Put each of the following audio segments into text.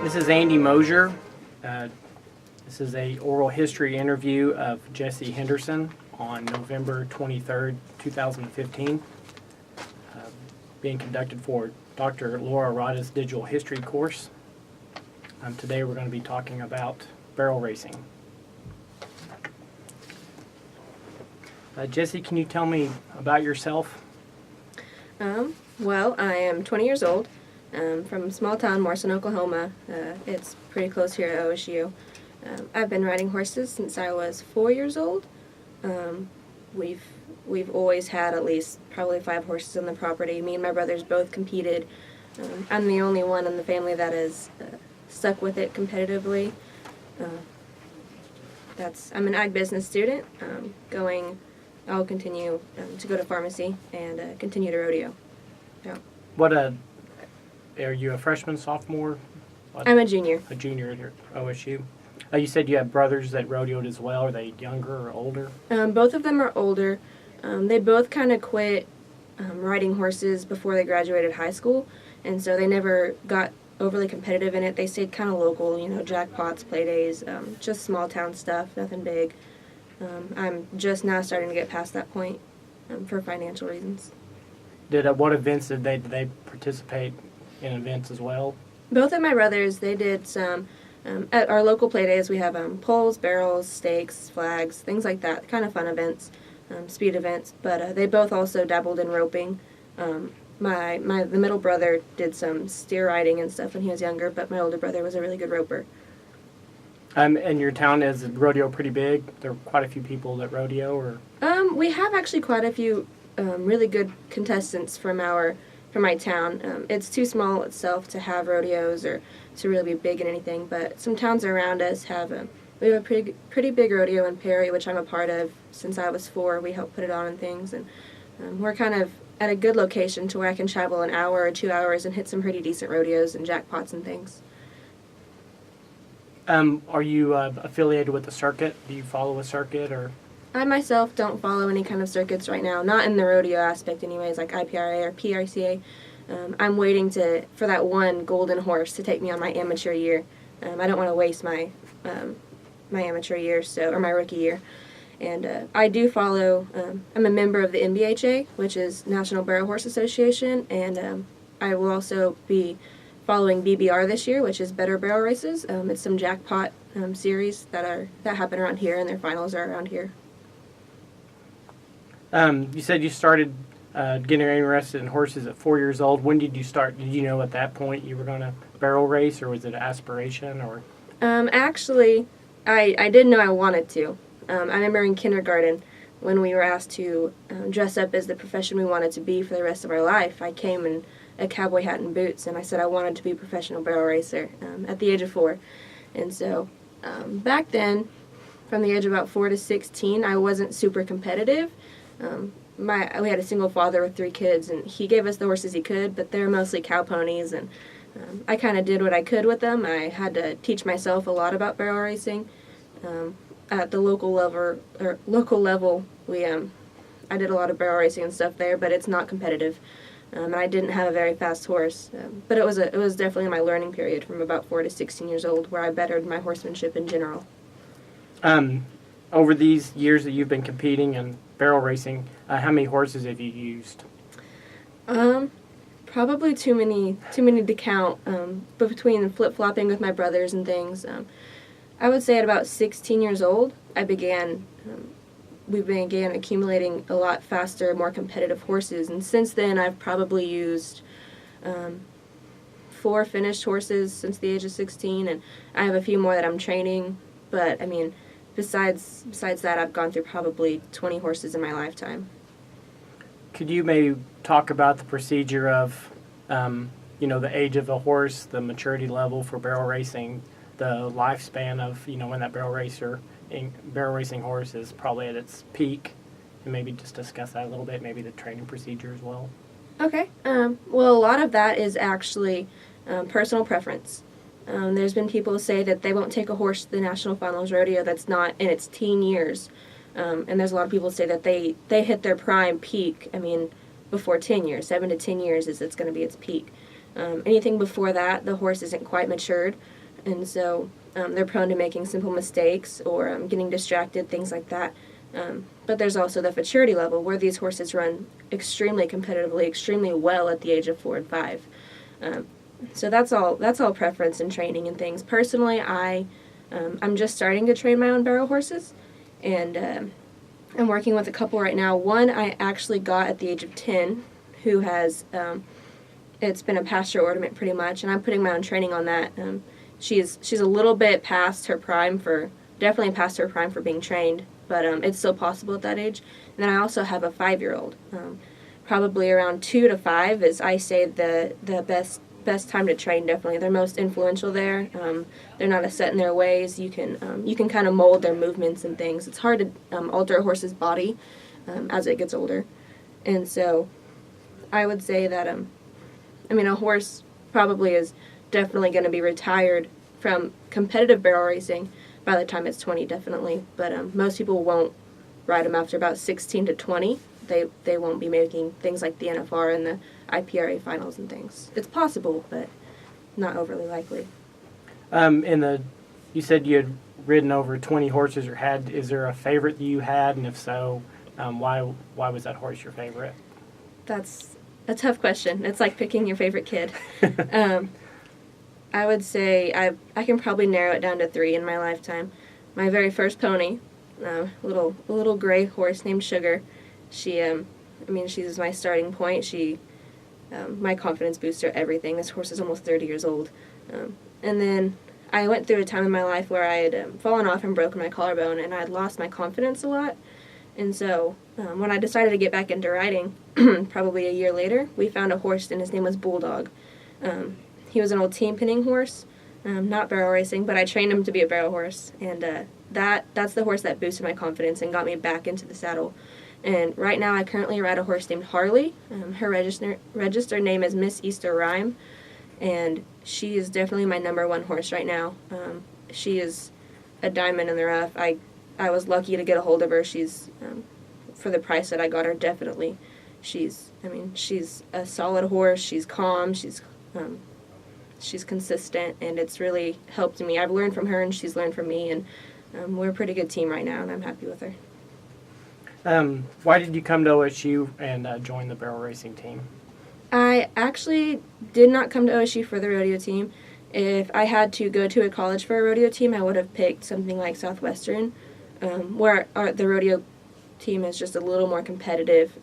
This is Andy Moser. This is a oral history interview of Jesse Henderson on November 23rd, 2015, being conducted for Dr. Laura Rada's digital history course. Today we're going to be talking about barrel racing. Jesse, can you tell me about yourself? Well, I am 20 years old. From small town Morrison, Oklahoma. It's pretty close here at OSU. I've been riding horses since I was 4 years old. We've always had at least probably 5 horses on the property. Me and my brothers both competed. I'm the only one in the family that has stuck with it competitively. I'm an ag business student. I'll continue to go to pharmacy and continue to rodeo. Yeah. Are you a freshman, sophomore? I'm a junior. A junior at OSU. You said you have brothers that rodeoed as well. Are they younger or older? Both of them are older. They both kind of quit riding horses before they graduated high school, and so they never got overly competitive in it. They stayed kind of local, jackpots, play days, just small town stuff, nothing big. I'm just now starting to get past that point for financial reasons. What events did they participate in events as well? Both of my brothers, they did some, at our local play days we have poles, barrels, stakes, flags, things like that, kind of fun events, speed events, but they both also dabbled in roping. The middle brother did some steer riding and stuff when he was younger, but my older brother was a really good roper. And your town, is rodeo pretty big? There are quite a few people that rodeo, or? We have actually quite a few really good contestants from my town. It's too small itself to have rodeos or to really be big in anything, but some towns around us we have a pretty big rodeo in Perry, which I'm a part of since I was 4. We help put it on and things, and we're kind of at a good location to where I can travel an hour or 2 hours and hit some pretty decent rodeos and jackpots and things. Are you affiliated with the circuit? Do you follow a circuit, or? I myself don't follow any kind of circuits right now, not in the rodeo aspect anyways, like IPRA or PRCA. I'm waiting for that one golden horse to take me on my amateur year. I don't want to waste my amateur year, or my rookie year. And I do follow, I'm a member of the NBHA, which is National Barrel Horse Association, and I will also be following BBR this year, which is Better Barrel Races. It's some jackpot series that happen around here, and their finals are around here. You said you started getting interested in horses at 4 years old. When did you start? Did you know at that point you were going to barrel race, or was it an aspiration? Or? Actually, I didn't know I wanted to. I remember in kindergarten when we were asked to dress up as the profession we wanted to be for the rest of our life. I came in a cowboy hat and boots, and I said I wanted to be a professional barrel racer at the age of 4. And so back then, from the age of about 4 to 16, I wasn't super competitive. We had a single father with 3 kids, and he gave us the horses he could, but they're mostly cow ponies, and I kind of did what I could with them. I had to teach myself a lot about barrel racing. At the local level, I did a lot of barrel racing and stuff there, but it's not competitive. And I didn't have a very fast horse, but it was definitely my learning period from about 4 to 16 years old, where I bettered my horsemanship in general. Over these years that you've been competing in barrel racing, how many horses have you used? Probably too many to count. But between flip-flopping with my brothers and things, I would say at about 16 years old, we began accumulating a lot faster, more competitive horses. And since then, I've probably used 4 finished horses since the age of 16, and I have a few more that I'm training. But I mean, besides that, I've gone through probably 20 horses in my lifetime. Could you maybe talk about the procedure of, the age of a horse, the maturity level for barrel racing, the lifespan of, when that barrel racing horse is probably at its peak, and maybe just discuss that a little bit, maybe the training procedure as well? Okay. Well, a lot of that is actually personal preference. There's been people who say that they won't take a horse to the National Finals Rodeo that's not in its teen years. And there's a lot of people who say that they hit their prime peak, before 10 years. 7 to 10 years it's going to be its peak. Anything before that, the horse isn't quite matured. and so they're prone to making simple mistakes or getting distracted, things like that. But there's also the maturity level where these horses run extremely competitively, extremely well at the age of 4 and 5. So that's all preference and training and things. Personally, I'm just starting to train my own barrel horses, and I'm working with a couple right now. One I actually got at the age of 10, who has it's been a pasture ornament pretty much, and I'm putting my own training on that. She's a little bit past her prime definitely past her prime for being trained, but it's still possible at that age. And then I also have a 5-year-old. Probably around 2 to 5 is, I say, the best time to train. Definitely, they're most influential there. They're not as set in their ways. You can kind of mold their movements and things. It's hard to alter a horse's body as it gets older, and so I would say that a horse probably is definitely going to be retired from competitive barrel racing by the time it's 20, definitely. But most people won't ride them after about 16 to 20. They won't be making things like the NFR and the IPRA finals and things. It's possible, but not overly likely. You said you had ridden over 20 horses or had. Is there a favorite that you had, and if so, why was that horse your favorite? That's a tough question. It's like picking your favorite kid. I would say I can probably narrow it down to 3 in my lifetime. My very first pony, a little gray horse named Sugar. She's my starting point. My confidence booster, everything. This horse is almost 30 years old. And then I went through a time in my life where I had fallen off and broken my collarbone, and I had lost my confidence a lot. And so when I decided to get back into riding, probably a year later, we found a horse, and his name was Bulldog. He was an old team pinning horse, not barrel racing, but I trained him to be a barrel horse. And that's the horse that boosted my confidence and got me back into the saddle. And right now I currently ride a horse named Harley. Her registered name is Miss Easter Rhyme, and she is definitely my number 1 horse right now. She is a diamond in the rough. I was lucky to get a hold of her. She's, for the price that I got her, definitely. She's a solid horse. She's calm. She's consistent, and it's really helped me. I've learned from her, and she's learned from me, and we're a pretty good team right now, and I'm happy with her. Why did you come to OSU and join the barrel racing team? I actually did not come to OSU for the rodeo team. If I had to go to a college for a rodeo team, I would have picked something like Southwestern, where the rodeo team is just a little more competitive.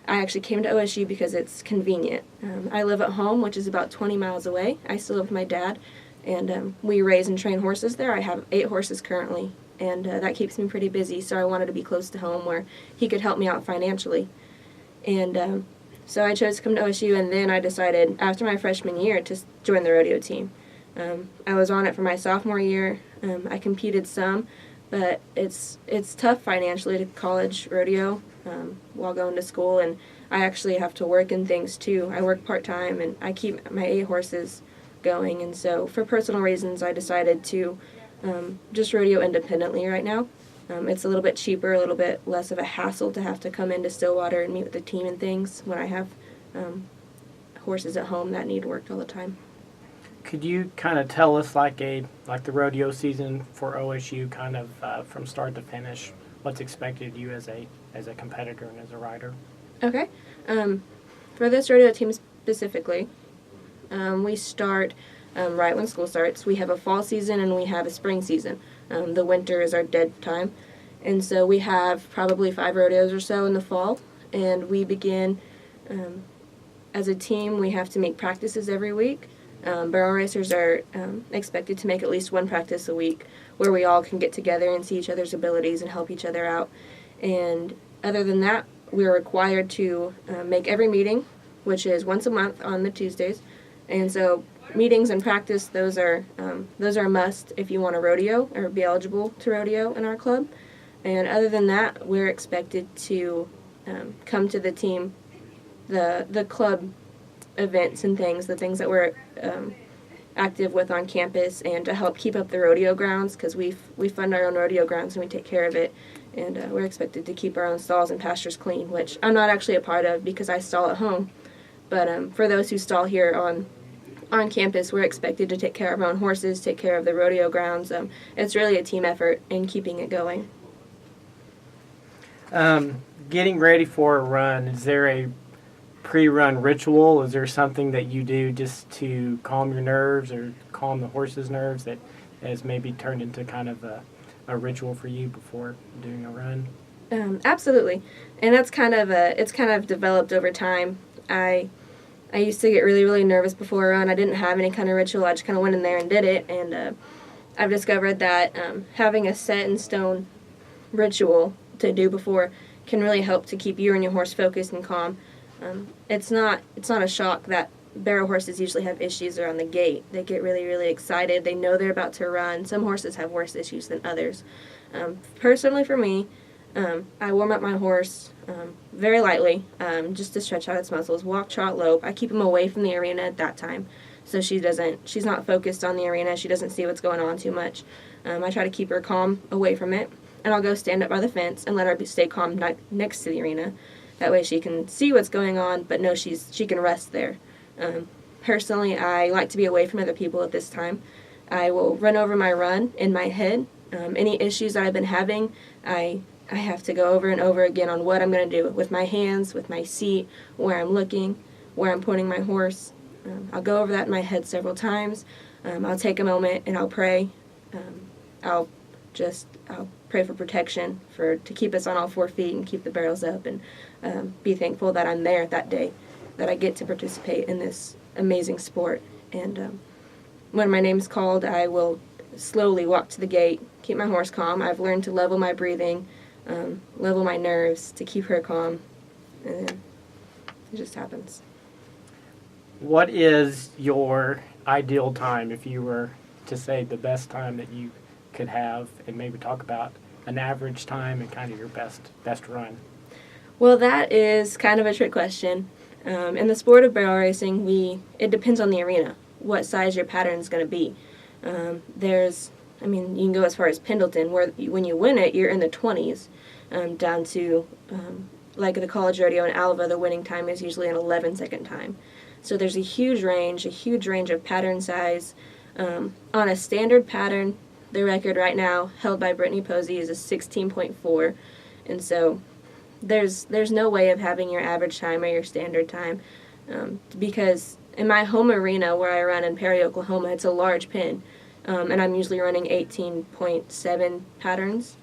I actually came to OSU because it's convenient. I live at home, which is about 20 miles away. I still live with my dad, and we raise and train horses there. I have 8 horses currently, and that keeps me pretty busy, so I wanted to be close to home where he could help me out financially. And so I chose to come to OSU, and then I decided after my freshman year to join the rodeo team. I was on it for my sophomore year. I competed some, but it's tough financially to college rodeo while going to school, and I actually have to work and things too. I work part-time, and I keep my 8 horses going, and so for personal reasons I decided to just rodeo independently right now. It's a little bit cheaper, a little bit less of a hassle to have to come into Stillwater and meet with the team and things when I have horses at home that need worked all the time. Could you kind of tell us like the rodeo season for OSU, kind of from start to finish, what's expected of you as a competitor and as a rider? Okay. For this rodeo team specifically, we start right when school starts. We have a fall season and we have a spring season. The winter is our dead time. And so we have probably 5 rodeos or so in the fall. And we begin, as a team, we have to make practices every week. Barrel racers are expected to make at least 1 practice a week where we all can get together and see each other's abilities and help each other out. And other than that, we're required to make every meeting, which is once a month on the Tuesdays. And so meetings and practice, those are a must if you want to rodeo or be eligible to rodeo in our club. And other than that, we're expected to come to the team, the club events and things, the things that we're active with on campus, and to help keep up the rodeo grounds, because we fund our own rodeo grounds and we take care of it. And we're expected to keep our own stalls and pastures clean, which I'm not actually a part of because I stall at home. But for those who stall here on on campus, we're expected to take care of our own horses, take care of the rodeo grounds. It's really a team effort in keeping it going. Getting ready for a run, is there a pre-run ritual? Is there something that you do just to calm your nerves or calm the horse's nerves that has maybe turned into kind of a ritual for you before doing a run? Absolutely, and that's it's kind of developed over time. I used to get really, really nervous before a run. I didn't have any kind of ritual. I just kind of went in there and did it, and I've discovered that having a set in stone ritual to do before can really help to keep you and your horse focused and calm. It's not a shock that barrel horses usually have issues around the gate. They get really, really excited. They know they're about to run. Some horses have worse issues than others. Personally, for me, I warm up my horse very lightly, just to stretch out its muscles. Walk, trot, lope. I keep him away from the arena at that time, so she's not focused on the arena. She doesn't see what's going on too much. I try to keep her calm away from it, and I'll go stand up by the fence and let her stay calm next to the arena. That way she can see what's going on, but know she can rest there. Personally, I like to be away from other people at this time. I will run over my run in my head. Any issues that I've been having, I have to go over and over again on what I'm going to do with my hands, with my seat, where I'm looking, where I'm pointing my horse. I'll go over that in my head several times. I'll take a moment and I'll pray. I'll pray for protection, to keep us on all 4 feet and keep the barrels up, and be thankful that I'm there that day, that I get to participate in this amazing sport. And when my name's called, I will slowly walk to the gate, keep my horse calm. I've learned to level my breathing, level my nerves to keep her calm, and then it just happens. What is your ideal time, if you were to say the best time that you could have, and maybe talk about an average time and kind of your best run? Well, that is kind of a trick question. In the sport of barrel racing, it depends on the arena, what size your pattern is going to be. You can go as far as Pendleton, where when you win it, you're in the 20s, down to, like the college rodeo in Alva, the winning time is usually an 11-second time. So there's a huge range of pattern size. On a standard pattern, the record right now held by Brittany Posey is a 16.4, and so there's no way of having your average time or your standard time, because in my home arena where I run in Perry, Oklahoma, it's a large pen, and I'm usually running 18.7 patterns,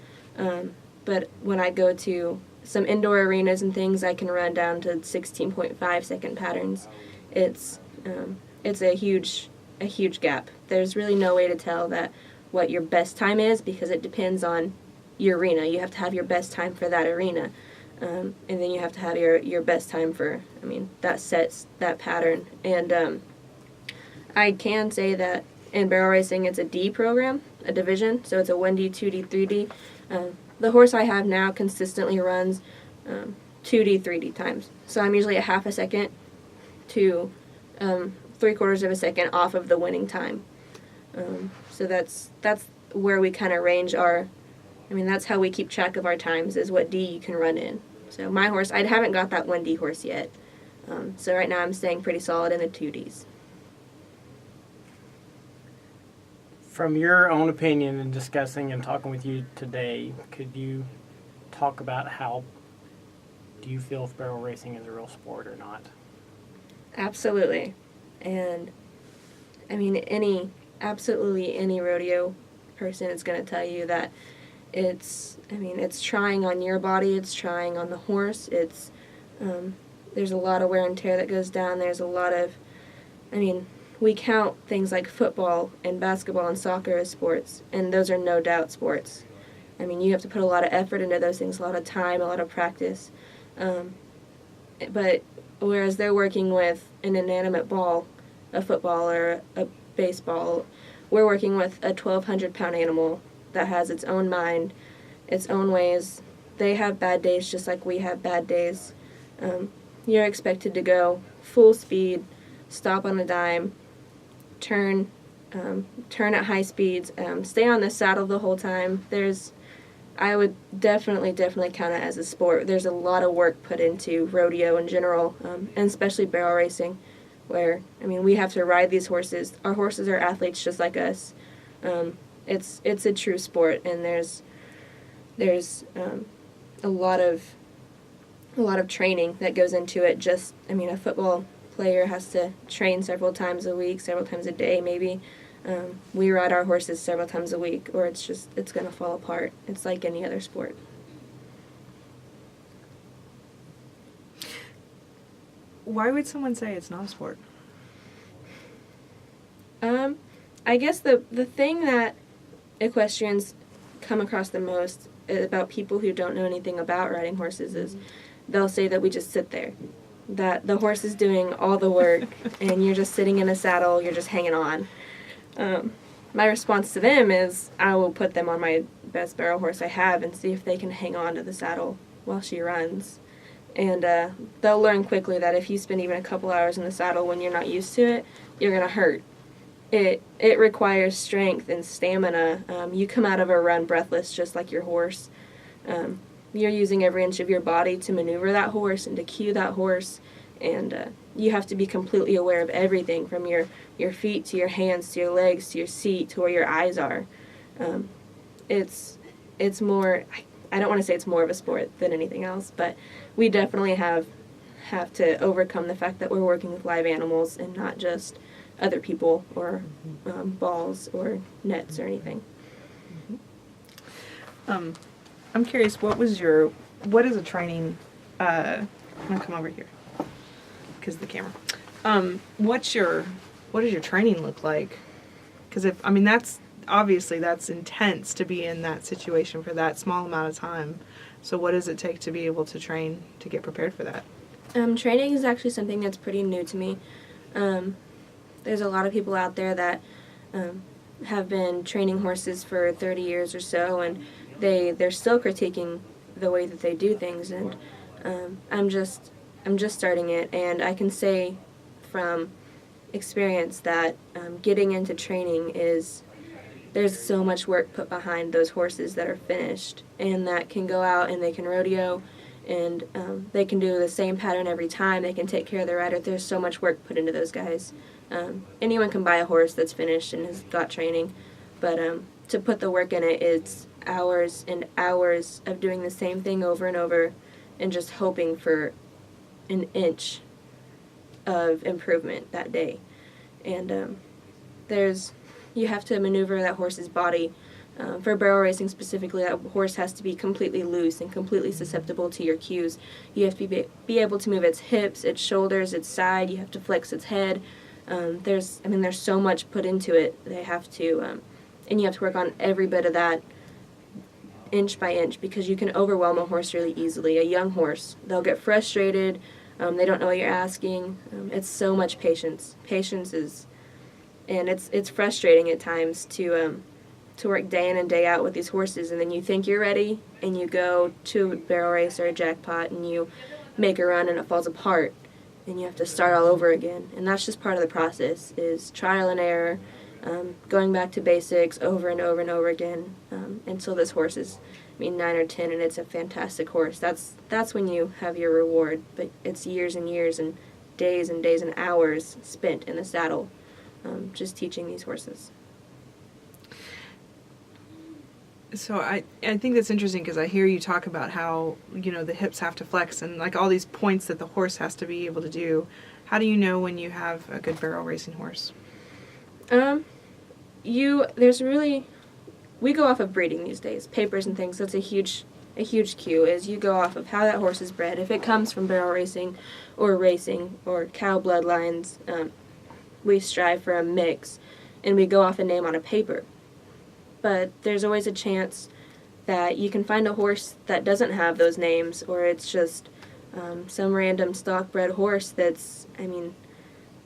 but when I go to some indoor arenas and things, I can run down to 16.5 second patterns. It's a huge gap. There's really no way to tell what your best time is, because it depends on your arena. You have to have your best time for that arena, and then you have to have your best time for, that sets that pattern. And I can say that in barrel racing, it's a D program, a division, so it's a 1D, 2D, 3D. The horse I have now consistently runs 2D, 3D times, so I'm usually a half a second to 3/4 of a second off of the winning time. So that's where we kind of range that's how we keep track of our times, is what D you can run in. So my horse, I haven't got that 1D horse yet. So right now I'm staying pretty solid in the 2Ds. From your own opinion and discussing and talking with you today, could you talk about how do you feel if barrel racing is a real sport or not? Absolutely. And absolutely any rodeo person is going to tell you that it's trying on your body, it's trying on the horse, there's a lot of wear and tear that goes down, there's a lot of, we count things like football and basketball and soccer as sports, and those are no doubt sports. You have to put a lot of effort into those things, a lot of time, a lot of practice, but whereas they're working with an inanimate ball, a football or a baseball, we're working with a 1,200-pound animal that has its own mind, its own ways. They have bad days just like we have bad days. You're expected to go full speed, stop on a dime, turn at high speeds, stay on the saddle the whole time. I would definitely count it as a sport. There's a lot of work put into rodeo in general, and especially barrel racing, where, I mean, we have to ride these horses. Our horses are athletes just like us. It's a true sport, and there's a lot of training that goes into it. Just, I mean, a football player has to train several times a week, several times a day maybe. We ride our horses several times a week, or it's going to fall apart. It's like any other sport. Why would someone say it's not a sport? I guess the thing that equestrians come across the most about people who don't know anything about riding horses is they'll say that we just sit there, that the horse is doing all the work and you're just sitting in a saddle, you're just hanging on. My response to them is I will put them on my best barrel horse I have and see if they can hang on to the saddle while she runs. And they'll learn quickly that if you spend even a couple hours in the saddle when you're not used to it, you're going to hurt. It requires strength and stamina. You come out of a run breathless just like your horse. You're using every inch of your body to maneuver that horse and to cue that horse. And you have to be completely aware of everything from your feet to your hands to your legs to your seat to where your eyes are. It's more, I don't want to say it's more of a sport than anything else, but we definitely have to overcome the fact that we're working with live animals and not just other people or balls or nets or anything. I'm curious, what is a training, I'm going to come over here because of the camera. What does your training look like? Because that's intense to be in that situation for that small amount of time. So what does it take to be able to train to get prepared for that? Training is actually something that's pretty new to me. There's a lot of people out there that have been training horses for 30 years or so, and they're still critiquing the way that they do things. And I'm just starting it, and I can say from experience that getting into training there's so much work put behind those horses that are finished and that can go out and they can rodeo and they can do the same pattern every time. They can take care of the rider. There's so much work put into those guys. Anyone can buy a horse that's finished and has got training, but to put the work in it, it's hours and hours of doing the same thing over and over and just hoping for an inch of improvement that day. And you have to maneuver that horse's body. For barrel racing specifically, that horse has to be completely loose and completely susceptible to your cues. You have to be able to move its hips, its shoulders, its side. You have to flex its head. There's so much put into it. They have to, and you have to work on every bit of that inch by inch because you can overwhelm a horse really easily. A young horse, they'll get frustrated. They don't know what you're asking. It's so much patience. Patience is, and it's frustrating at times to work day in and day out with these horses, and then you think you're ready, and you go to a barrel race or a jackpot, and you make a run, and it falls apart, and you have to start all over again. And that's just part of the process, is trial and error, going back to basics over and over and over again until this horse is, 9 or 10, and it's a fantastic horse. That's when you have your reward, but it's years and years and days and hours spent in the saddle just teaching these horses. So I think that's interesting because I hear you talk about how, the hips have to flex and like all these points that the horse has to be able to do. How do you know when you have a good barrel racing horse? We go off of breeding these days, papers and things. That's a huge cue is you go off of how that horse is bred. If it comes from barrel racing or cow bloodlines, we strive for a mix and we go off a name on a paper. But there's always a chance that you can find a horse that doesn't have those names, or it's just some random stock-bred horse that's,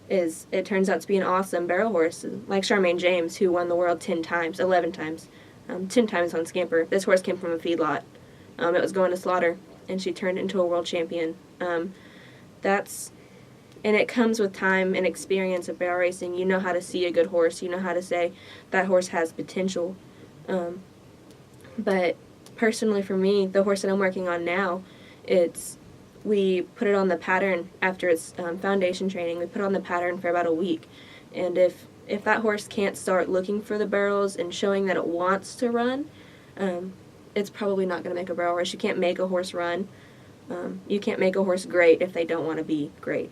it turns out to be an awesome barrel horse, like Charmaine James, who won the world 11 times, 10 times on Scamper. This horse came from a feedlot. It was going to slaughter, and she turned into a world champion. And it comes with time and experience of barrel racing. You know how to see a good horse. You know how to say that horse has potential. But personally for me, the horse that I'm working on now, we put it on the pattern after its foundation training. We put it on the pattern for about a week. And if that horse can't start looking for the barrels and showing that it wants to run, it's probably not going to make a barrel horse. You can't make a horse run. You can't make a horse great if they don't want to be great.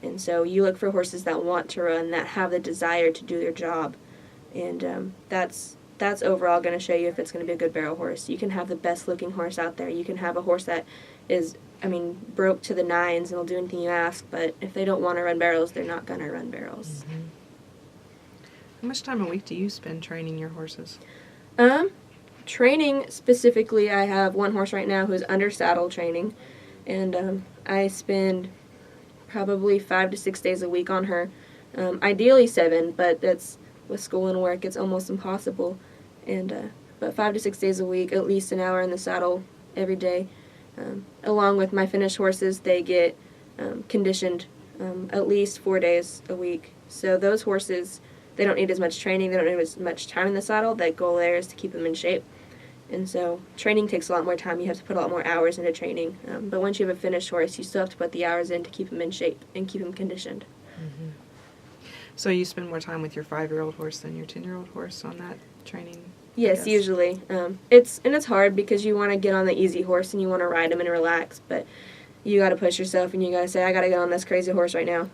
And so you look for horses that want to run, that have the desire to do their job. And that's overall going to show you if it's going to be a good barrel horse. You can have the best looking horse out there. You can have a horse that is, broke to the nines and will do anything you ask, but if they don't want to run barrels, they're not going to run barrels. Mm-hmm. How much time a week do you spend training your horses? Training specifically, I have one horse right now who's under saddle training, and I spend probably 5 to 6 days a week on her. Ideally 7, but that's with school and work, it's almost impossible. And but 5 to 6 days a week, at least an hour in the saddle every day. Along with my finished horses, they get conditioned at least 4 days a week. So those horses, they don't need as much training, they don't need as much time in the saddle. The goal there is to keep them in shape. And so training takes a lot more time. You have to put a lot more hours into training. But once you have a finished horse, you still have to put the hours in to keep him in shape and keep him conditioned. Mm-hmm. So you spend more time with your 5-year-old horse than your 10-year-old horse on that training? Yes, usually. It's hard because you want to get on the easy horse and you want to ride him and relax, but you got to push yourself and you got to say, I got to get on this crazy horse right now.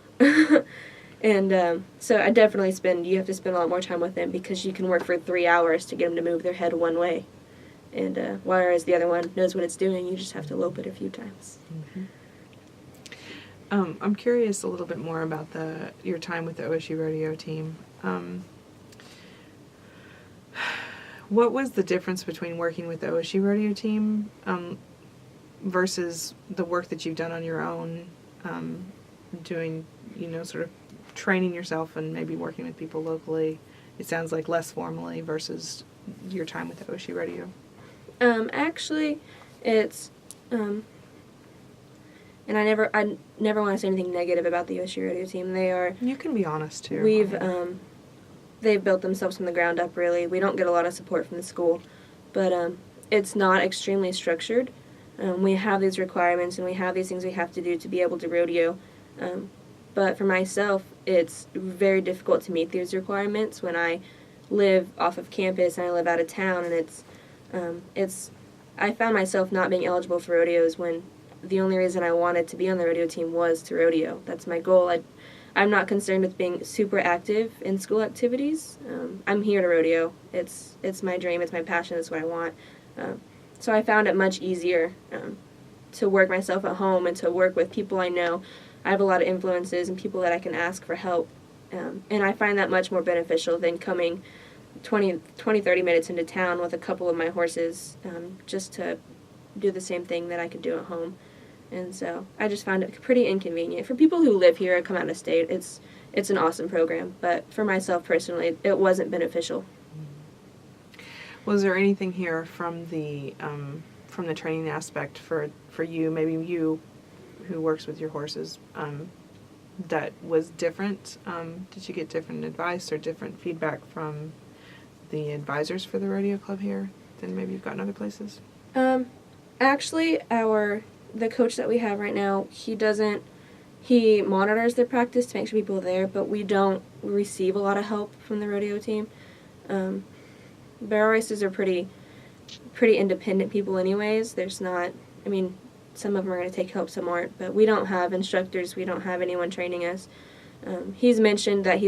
And so I definitely you have to spend a lot more time with him because you can work for 3 hours to get him to move their head one way. And whereas the other one knows what it's doing, you just have to lope it a few times. Mm-hmm. I'm curious a little bit more about your time with the OSU Rodeo team. What was the difference between working with the OSU Rodeo team versus the work that you've done on your own, doing, sort of training yourself and maybe working with people locally? It sounds like less formally versus your time with the OSU Rodeo. Actually, it's, and I never want to say anything negative about the OSU Rodeo team. You can be honest too. They've built themselves from the ground up, really. We don't get a lot of support from the school, but it's not extremely structured. We have these requirements and we have these things we have to do to be able to rodeo. But for myself, it's very difficult to meet these requirements when I live off of campus and I live out of town, and I found myself not being eligible for rodeos when the only reason I wanted to be on the rodeo team was to rodeo. That's my goal. I'm not concerned with being super active in school activities. I'm here to rodeo. It's my dream. It's my passion. It's what I want. So I found it much easier to work myself at home and to work with people I know. I have a lot of influences and people that I can ask for help. And I find that much more beneficial than coming 20, 30 minutes into town with a couple of my horses just to do the same thing that I could do at home. And so I just found it pretty inconvenient. For people who live here or come out of state, it's an awesome program. But for myself personally, it wasn't beneficial. Was there anything here from the training aspect for you, maybe you who works with your horses, that was different? Did you get different advice or different feedback from the advisors for the rodeo club here than maybe you've gotten other places? Actually, the coach that we have right now, he monitors their practice to make sure people are there, but we don't receive a lot of help from the rodeo team. Barrel racers are pretty independent people anyways. There's not, some of them are going to take help, some aren't, but we don't have instructors, we don't have anyone training us. He's mentioned that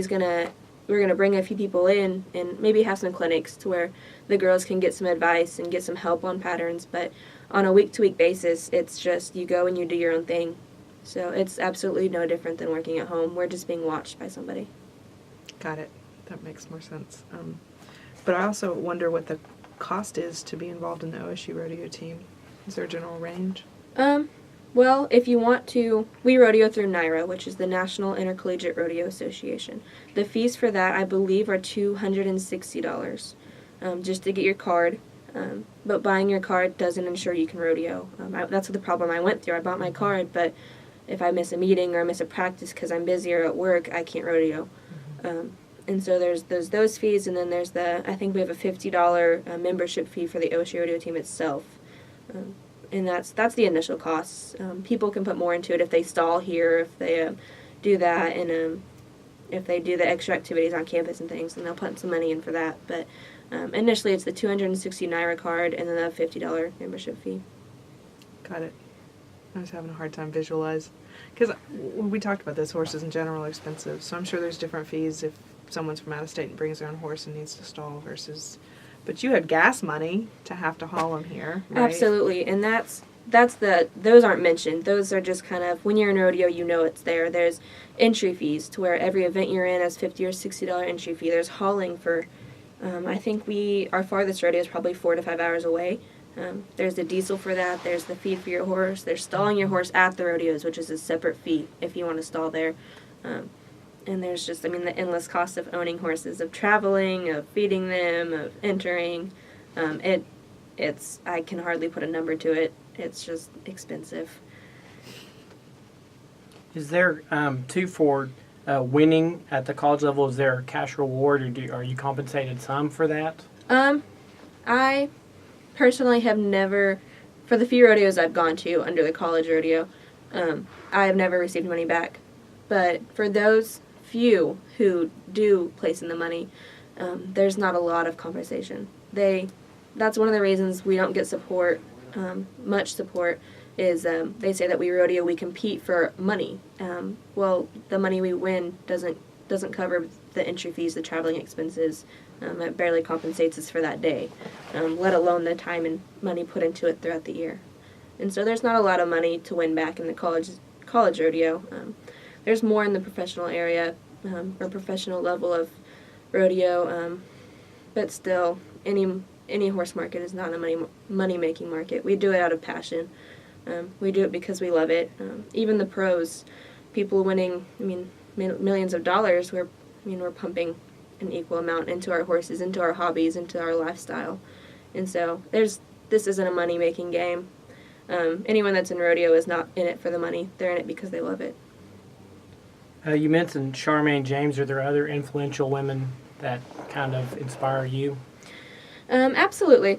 we're going to bring a few people in and maybe have some clinics to where the girls can get some advice and get some help on patterns, but on a week-to-week basis, it's just you go and you do your own thing. So it's absolutely no different than working at home. We're just being watched by somebody. Got it. That makes more sense. But I also wonder what the cost is to be involved in the OSU rodeo team. Is there a general range? Well, if you want to, we rodeo through NIRA, which is the National Intercollegiate Rodeo Association. The fees for that, I believe, are $260 just to get your card. But buying your card doesn't ensure you can rodeo. That's the problem I went through. I bought my card, but if I miss a meeting or I miss a practice because I'm busy or at work, I can't rodeo. And so there's those fees, and then there's I think we have a $50 membership fee for the OOHRP rodeo team itself. and that's the initial costs. People can put more into it if they stall here, if they do that, and if they do the extra activities on campus and things, then they'll put some money in for that. But initially, it's the 260 Naira card and then the $50 membership fee. Got it. I was having a hard time visualize. Because we talked about this, horses in general are expensive. So I'm sure there's different fees if someone's from out of state and brings their own horse and needs to stall versus... But you had gas money to have to haul them here, right? Absolutely, and those aren't mentioned. Those are just kind of, when you're in rodeo, you know it's there. There's entry fees to where every event you're in has $50 or $60 entry fee. There's hauling for, I think our farthest rodeo is probably 4 to 5 hours away. There's the diesel for that. There's the feed for your horse. There's stalling your horse at the rodeos, which is a separate fee if you want to stall there. And there's just, the endless cost of owning horses, of traveling, of feeding them, of entering. I can hardly put a number to it. It's just expensive. Is there, too, for winning at the college level, is there a cash reward, or are you compensated some for that? I personally have never, for the few rodeos I've gone to under the college rodeo, I have never received money back. But for those few who do place in the money, there's not a lot of compensation. That's one of the reasons we don't get support, much support, is they say that we rodeo, we compete for money. Well, the money we win doesn't cover the entry fees, the traveling expenses. It barely compensates us for that day, let alone the time and money put into it throughout the year. And so there's not a lot of money to win back in the college rodeo. There's more in the professional area, or professional level of rodeo, but still, any horse market is not a money-making market. We do it out of passion. We do it because we love it. Even the pros, people winning, millions of dollars, we're pumping an equal amount into our horses, into our hobbies, into our lifestyle. And so this isn't a money-making game. Anyone that's in rodeo is not in it for the money. They're in it because they love it. You mentioned Charmaine James. Are there other influential women that kind of inspire you? Absolutely.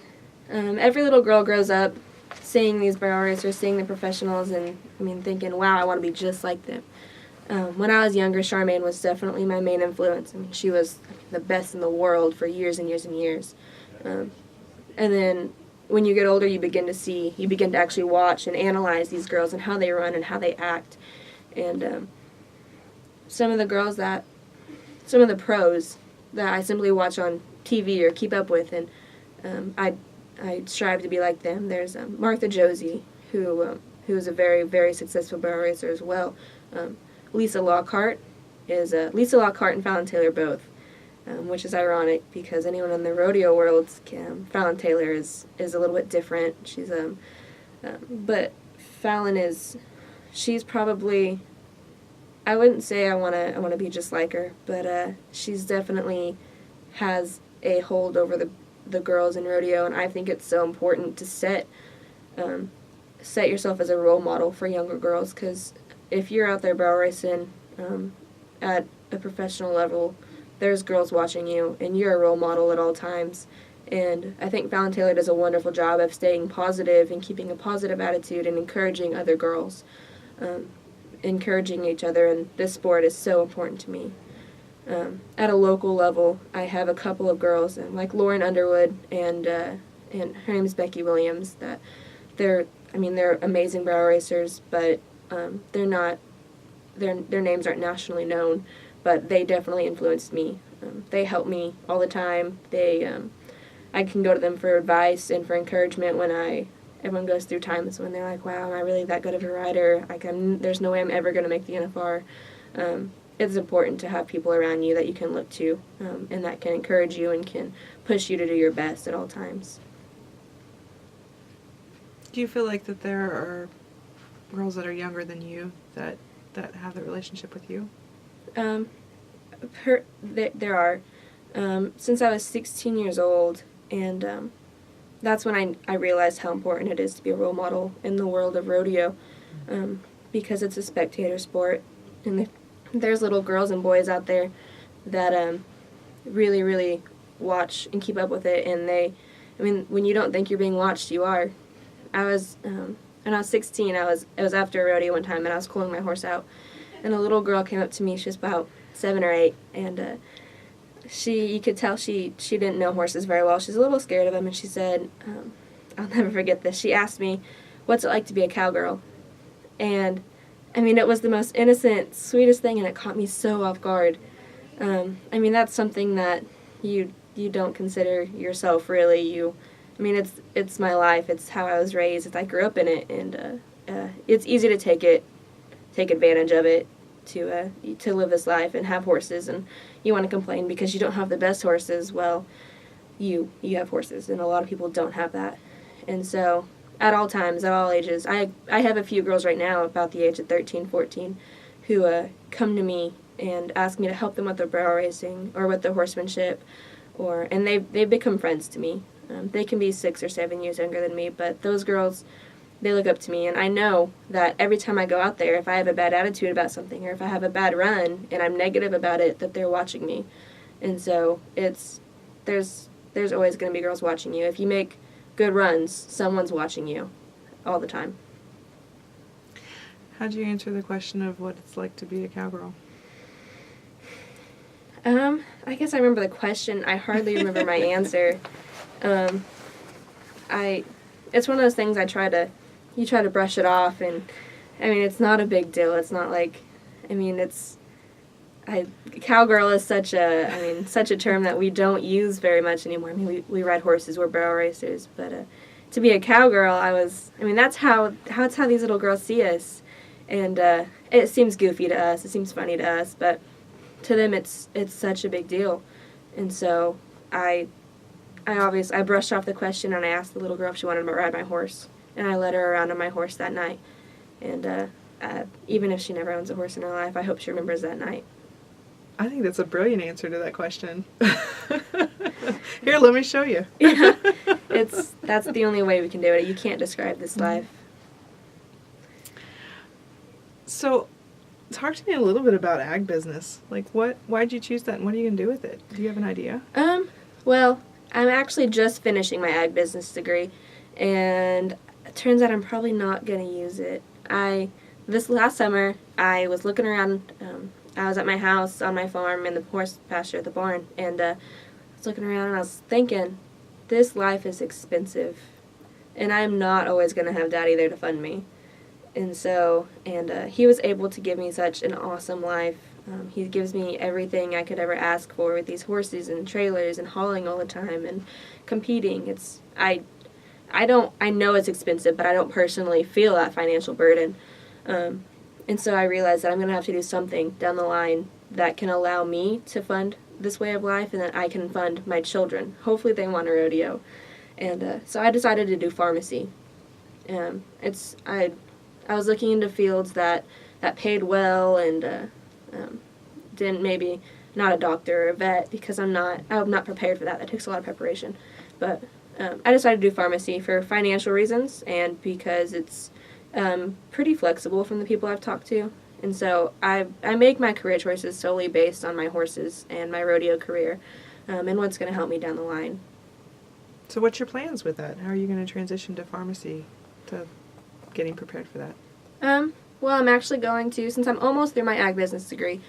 Every little girl grows up seeing these barrel racers, seeing the professionals, and thinking, wow, I want to be just like them. When I was younger, Charmaine was definitely my main influence. She was the best in the world for years and years and years. And then when you get older, you begin to actually watch and analyze these girls and how they run and how they act. And some of the pros that I simply watch on TV or keep up with, and I strive to be like them. There's Martha Josie, who is a very, very successful barrel racer as well. Lisa Lockhart and Fallon Taylor both, which is ironic because anyone in the rodeo world, Fallon Taylor is a little bit different. She's but Fallon she's probably, I wouldn't say I wanna be just like her, but she's definitely has a hold over the girls in rodeo, and I think it's so important to set yourself as a role model for younger girls, because if you're out there barrel racing at a professional level, there's girls watching you, and you're a role model at all times. And I think Fallon Taylor does a wonderful job of staying positive and keeping a positive attitude and encouraging other girls, encouraging each other, and this sport is so important to me. At a local level, I have a couple of girls, like Lauren Underwood and her name is Becky Williams, that they're amazing barrel racers, but they're not, their names aren't nationally known, but they definitely influenced me. They help me all the time. I can go to them for advice and for encouragement when everyone goes through times when they're like, wow, am I really that good of a rider? There's no way I'm ever going to make the NFR. It's important to have people around you that you can look to, and that can encourage you and can push you to do your best at all times. Do you feel like that there are girls that are younger than you that have the relationship with you? There are. Since I was 16 years old, and that's when I realized how important it is to be a role model in the world of rodeo, because it's a spectator sport, and there's little girls and boys out there that really, really watch and keep up with it, and when you don't think you're being watched, you are. I was when I was 16. It was after a rodeo one time, and I was pulling my horse out, and a little girl came up to me. She was about 7 or 8, and you could tell she didn't know horses very well. She's a little scared of them, and she said, I'll never forget this. She asked me, "What's it like to be a cowgirl?" And I mean, it was the most innocent, sweetest thing, and it caught me so off guard. I mean, that's something that you don't consider yourself, really. I mean, it's my life. It's how I was raised. I grew up in it, and it's easy to take advantage of it, to live this life and have horses, and you want to complain because you don't have the best horses. Well, you have horses, and a lot of people don't have that. And so, at all times, at all ages, I have a few girls right now about the age of 13, 14, who come to me and ask me to help them with their barrel racing or with their horsemanship, and they've become friends to me. They can be 6 or 7 years younger than me, but those girls, they look up to me, and I know that every time I go out there, if I have a bad attitude about something or if I have a bad run and I'm negative about it, that they're watching me. And so there's always going to be girls watching you. If you make good runs, someone's watching you all the time. How'd you answer the question of what it's like to be a cowgirl? I guess I remember the question. I hardly remember my answer. It's one of those things you try to brush it off, and I mean, it's not a big deal. It's not like, I mean, cowgirl is such a term that we don't use very much anymore. I mean, we ride horses, we're barrel racers, but to be a cowgirl, that's how these little girls see us, and it seems goofy to us, it seems funny to us, but to them it's such a big deal. And so I brushed off the question, and I asked the little girl if she wanted to ride my horse, and I led her around on my horse that night. And even if she never owns a horse in her life, I hope she remembers that night. I think that's a brilliant answer to that question. Here, let me show you. Yeah, that's the only way we can do it. You can't describe this life. So, talk to me a little bit about ag business. Like, why'd you choose that, and what are you going to do with it? Do you have an idea? Well, I'm actually just finishing my ag business degree, and it turns out I'm probably not going to use it. This last summer, I was looking around. I was at my house on my farm in the horse pasture at the barn, and I was looking around, and I was thinking, this life is expensive, and I'm not always going to have Daddy there to fund me. And so, he was able to give me such an awesome life. He gives me everything I could ever ask for with these horses and trailers and hauling all the time and competing. I know it's expensive, but I don't personally feel that financial burden. And so I realized that I'm going to have to do something down the line that can allow me to fund this way of life, and that I can fund my children. Hopefully they want a rodeo. And so I decided to do pharmacy. I was looking into fields that paid well, and didn't, maybe not a doctor or a vet, because I'm not prepared for that. That takes a lot of preparation. But I decided to do pharmacy for financial reasons, and because it's pretty flexible from the people I've talked to. And so I make my career choices solely based on my horses and my rodeo career, and what's going to help me down the line. So what's your plans with that? How are you going to transition to pharmacy, to getting prepared for that? Well, I'm actually going to, since I'm almost through my ag business degree,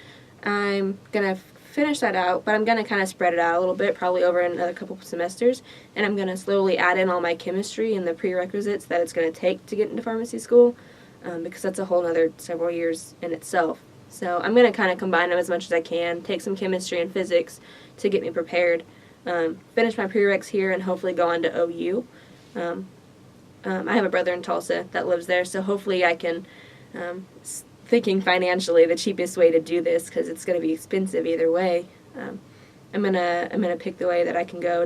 I'm going to finish that out, but I'm going to kind of spread it out a little bit, probably over another couple semesters, and I'm going to slowly add in all my chemistry and the prerequisites that it's going to take to get into pharmacy school, because that's a whole other several years in itself. So I'm going to kind of combine them as much as I can, take some chemistry and physics to get me prepared, finish my prereqs here, and hopefully go on to OU. I have a brother in Tulsa that lives there, so hopefully I can, thinking financially the cheapest way to do this, because it's going to be expensive either way, I'm gonna pick the way that I can go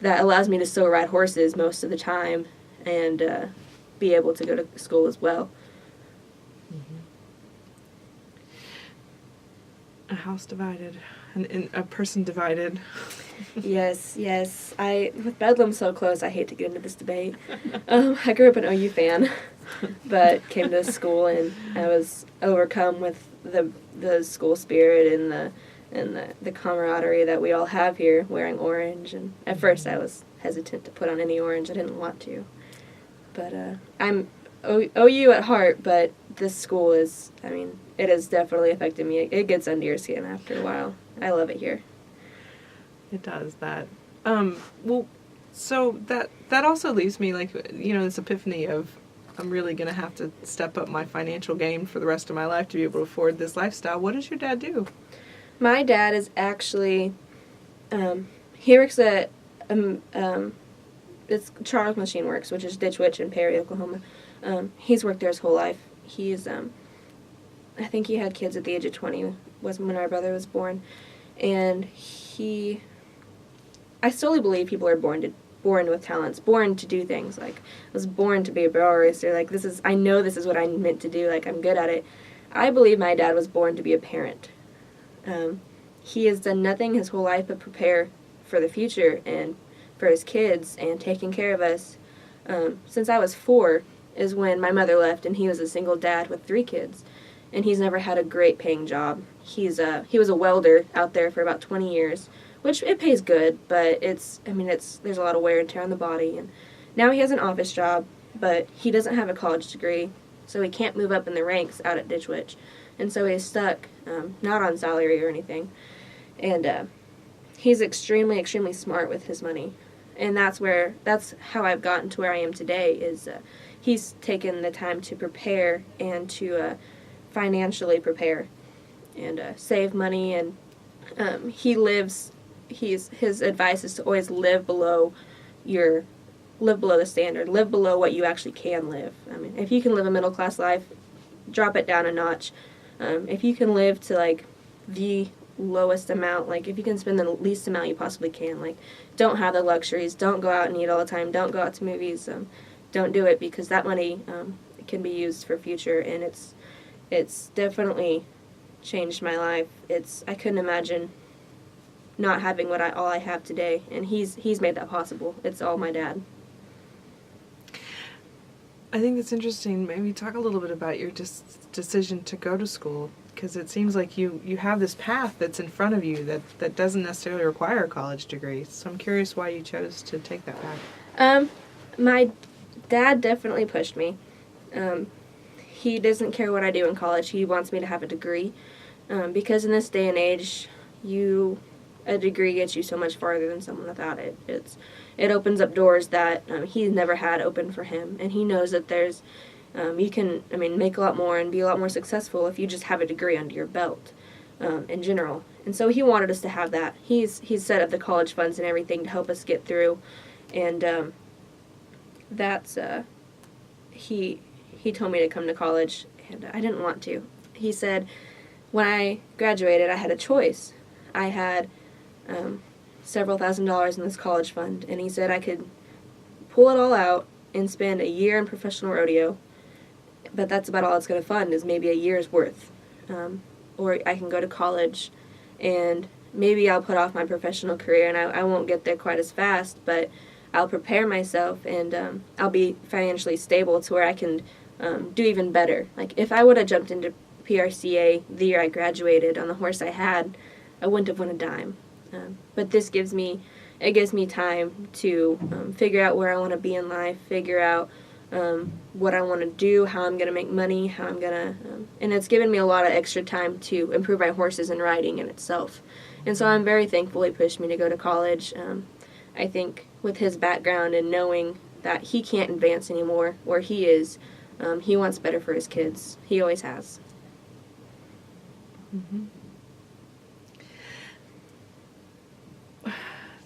that allows me to still ride horses most of the time, and be able to go to school as well. A house divided, and a person divided. Yes. With Bedlam so close, I hate to get into this debate. I grew up an OU fan, but came to school and I was overcome with the school spirit and the camaraderie that we all have here, wearing orange. And at first I was hesitant to put on any orange. I didn't want to. But I'm OU at heart, but this school is, I mean, it has definitely affected me. It gets under your skin after a while. I love it here. It does that. Well, so that also leaves me like, this epiphany of I'm really going to have to step up my financial game for the rest of my life to be able to afford this lifestyle. What does your dad do? My dad is actually, he works at, it's Charles Machine Works, which is Ditch Witch in Perry, Oklahoma. He's worked there his whole life. He's, I think he had kids at the age of 20, was when our brother was born. And I solely believe people are born with talents, born to do things. Like, I was born to be a barrel racer. Like, I know this is what I'm meant to do. Like, I'm good at it. I believe my dad was born to be a parent. He has done nothing his whole life but prepare for the future and for his kids and taking care of us. Since I was 4 is when my mother left, and he was a single dad with 3 kids. And he's never had a great paying job. He was a welder out there for about 20 years, which it pays good, but there's a lot of wear and tear on the body. And now he has an office job, but he doesn't have a college degree, so he can't move up in the ranks out at Ditch Witch. And so he's stuck, not on salary or anything. And he's extremely, extremely smart with his money. And that's how I've gotten to where I am today, is he's taken the time to prepare and to financially prepare and save money. And his advice is to always live below the standard, live below what you actually can live. I mean, if you can live a middle class life, drop it down a notch. If you can live to like the lowest amount, like if you can spend the least amount you possibly can, like don't have the luxuries, don't go out and eat all the time, don't go out to movies, don't do it, because that money can be used for future. And it's definitely changed my life. I couldn't imagine not having all I have today, and he's made that possible. It's all my dad. I think it's interesting. Maybe talk a little bit about your decision to go to school, because it seems like you have this path that's in front of you that doesn't necessarily require a college degree. So I'm curious why you chose to take that path. My dad definitely pushed me. He doesn't care what I do in college. He wants me to have a degree, because in this day and age, a degree gets you so much farther than someone without it. It opens up doors that he's never had open for him, and he knows that there's you can make a lot more and be a lot more successful if you just have a degree under your belt in general. And so he wanted us to have that. He's set up the college funds and everything to help us get through, and he told me to come to college, and I didn't want to. He said when I graduated I had a choice. I had several $1,000s in this college fund, and he said I could pull it all out and spend a year in professional rodeo, but that's about all it's going to fund, is maybe a year's worth. Or I can go to college, and maybe I'll put off my professional career, and I won't get there quite as fast, but I'll prepare myself, and I'll be financially stable to where I can do even better. Like, if I would have jumped into PRCA the year I graduated on the horse I had, I wouldn't have won a dime. But this gives me time to figure out where I want to be in life, figure out what I want to do, how I'm going to make money, how I'm going to... and it's given me a lot of extra time to improve my horses and riding in itself. And so I'm very thankful he pushed me to go to college. I think with his background and knowing that he can't advance anymore where he is, he wants better for his kids. He always has. Mm-hmm.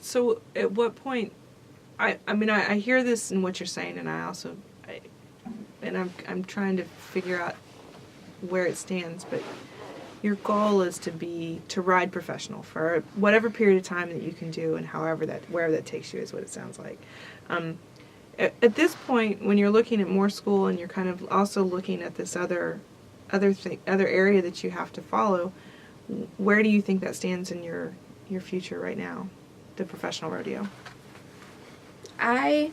So at what point, I hear this in what you're saying, and I'm trying to figure out where it stands, but your goal is to ride professional for whatever period of time that you can do, and wherever that takes you is what it sounds like. At this point, when you're looking at more school and you're kind of also looking at this other area that you have to follow, where do you think that stands in your future right now, the professional rodeo? I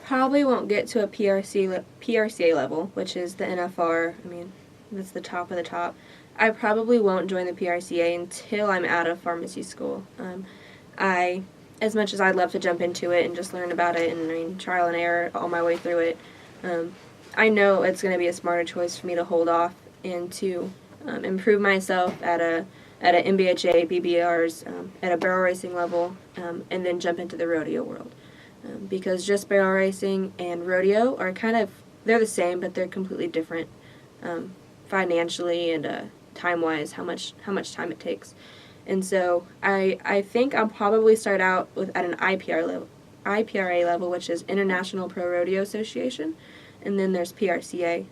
probably won't get to a PRCA level, which is the NFR. That's the top of the top. I probably won't join the PRCA until I'm out of pharmacy school. I as much as I'd love to jump into it and just learn about it, and I mean, trial and error all my way through it, I know it's going to be a smarter choice for me to hold off and to improve myself at an MBHA, BBRs, at a barrel racing level, and then jump into the rodeo world. Because just barrel racing and rodeo are they're the same, but they're completely different financially and time-wise, how much time it takes. And so I think I'll probably start out at an IPRA level, which is International Pro Rodeo Association, and then there's PRCA.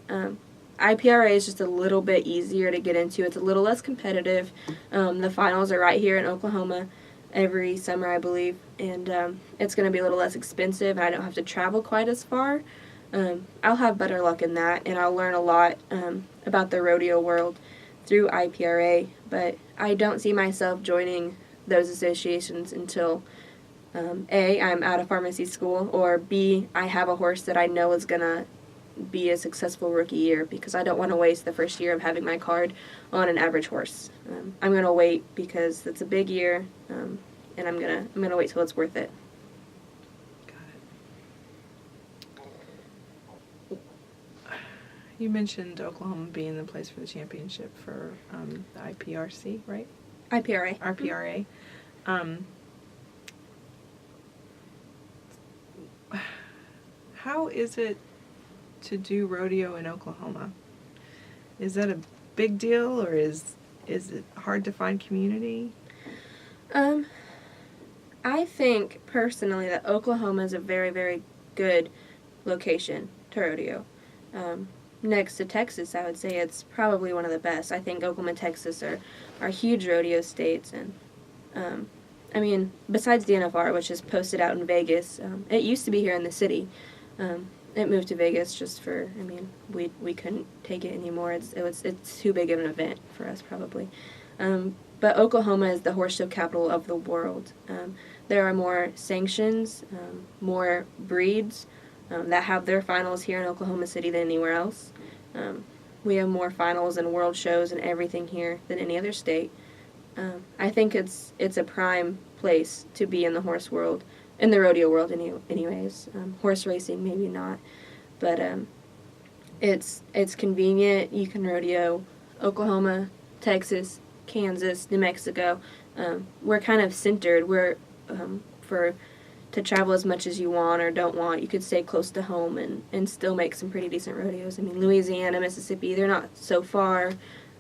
IPRA is just a little bit easier to get into. It's a little less competitive. The finals are right here in Oklahoma every summer, I believe, and it's going to be a little less expensive, and I don't have to travel quite as far. I'll have better luck in that, and I'll learn a lot about the rodeo world through IPRA, but I don't see myself joining those associations until A, I'm out of pharmacy school, or B, I have a horse that I know is going to be a successful rookie year, because I don't want to waste the first year of having my card on an average horse. I'm going to wait because it's a big year, and I'm gonna wait till it's worth it. Got it. You mentioned Oklahoma being the place for the championship for the IPRC, right? IPRA. RPRA. How is it to do rodeo in Oklahoma? Is that a big deal, or is it hard to find community? I think personally that Oklahoma is a very, very good location to rodeo. Next to Texas, I would say it's probably one of the best. I think Oklahoma and Texas are huge rodeo states, and I mean, besides the NFR, which is posted out in Vegas, it used to be here in the city. It moved to Vegas just for, I mean, we couldn't take it anymore. It's too big of an event for us probably. But Oklahoma is the horse show capital of the world. There are more sanctions, more breeds that have their finals here in Oklahoma City than anywhere else. We have more finals and world shows and everything here than any other state. I think it's a prime place to be in the horse world, in the rodeo world anyways. Horse racing, maybe not. But it's convenient. You can rodeo Oklahoma, Texas, Kansas, New Mexico. We're kind of centered. We're to travel as much as you want or don't want. You could stay close to home and still make some pretty decent rodeos. I mean, Louisiana, Mississippi, they're not so far.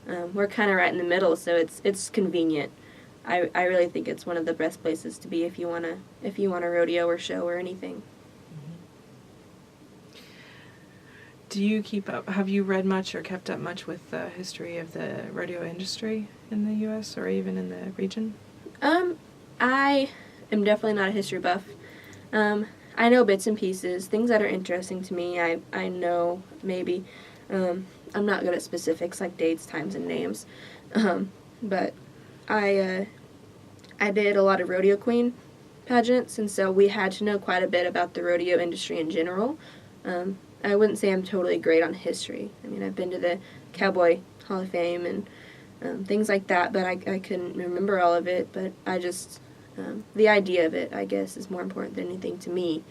We're kind of right in the middle, so it's convenient. I really think it's one of the best places to be if you want a rodeo or show or anything. Do you keep up? Have you read much or kept up much with the history of the rodeo industry in the U.S. or even in the region? I am definitely not a history buff. I know bits and pieces, things that are interesting to me. I know maybe. I'm not good at specifics like dates, times, and names. But I did a lot of rodeo queen pageants, and so we had to know quite a bit about the rodeo industry in general. I wouldn't say I'm totally great on history. I mean, I've been to the Cowboy Hall of Fame and things like that, but I couldn't remember all of it. But I just, the idea of it, I guess, is more important than anything to me.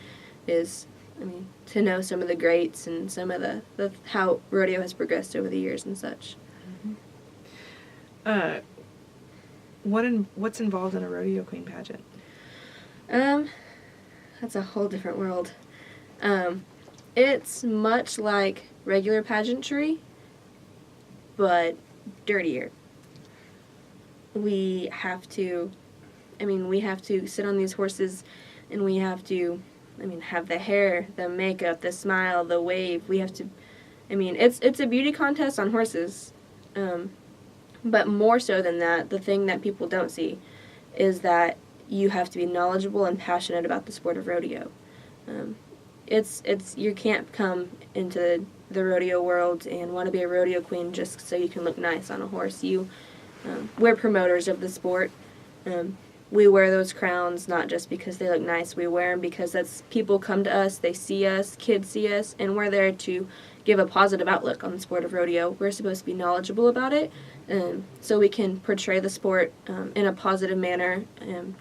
To know some of the greats and some of the how rodeo has progressed over the years and such. What's involved in a rodeo queen pageant? That's a whole different world. It's much like regular pageantry, but dirtier. We have to sit on these horses, and we have to, have the hair, the makeup, the smile, the wave. We have to, it's a beauty contest on horses. But more so than that, the thing that people don't see is that you have to be knowledgeable and passionate about the sport of rodeo. You can't come into the rodeo world and want to be a rodeo queen just so you can look nice on a horse. We're promoters of the sport. we wear those crowns not just because they look nice. We wear them because that's people come to us, they see us, kids see us, and we're there to give a positive outlook on the sport of rodeo. We're supposed to be knowledgeable about it, so we can portray the sport in a positive manner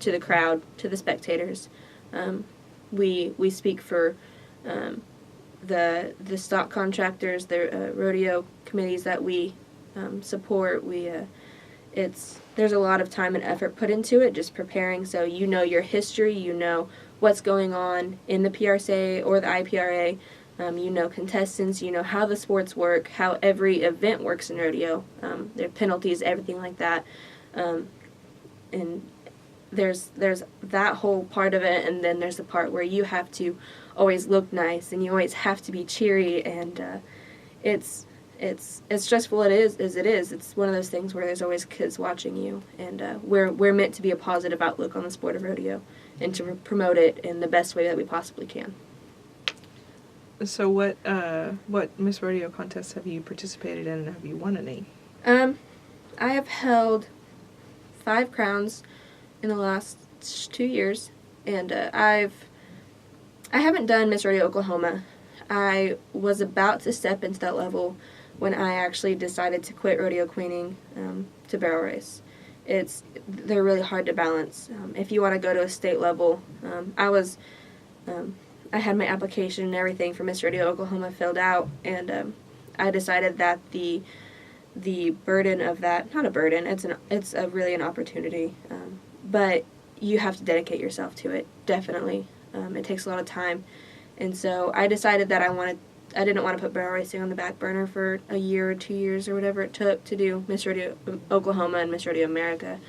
to the crowd, to the spectators. We speak for the stock contractors, the rodeo committees that we support. There's a lot of time and effort put into it, just preparing, so you know your history, you know what's going on in the PRSA or the IPRA, you know contestants, you know how the sports work, how every event works in rodeo, their penalties, everything like that, and there's that whole part of it, and then there's the part where you have to always look nice, and you always have to be cheery, and it's as stressful as it is. It's one of those things where there's always kids watching you, and we're meant to be a positive outlook on the sport of rodeo and to promote it in the best way that we possibly can. So what Miss Rodeo contests have you participated in, and have you won any? I have held 5 crowns in the last 2 years, and I haven't done Miss Rodeo Oklahoma. I was about to step into that level when I actually decided to quit rodeo queening to barrel race. They're really hard to balance. If you want to go to a state level, I had my application and everything for Miss Rodeo Oklahoma filled out, and I decided that the burden of that, not a burden, it's really an opportunity, but you have to dedicate yourself to it, definitely. It takes a lot of time, and so I decided that I didn't want to put barrel racing on the back burner for a year or 2 years or whatever it took to do Miss Rodeo Oklahoma and Miss Rodeo America.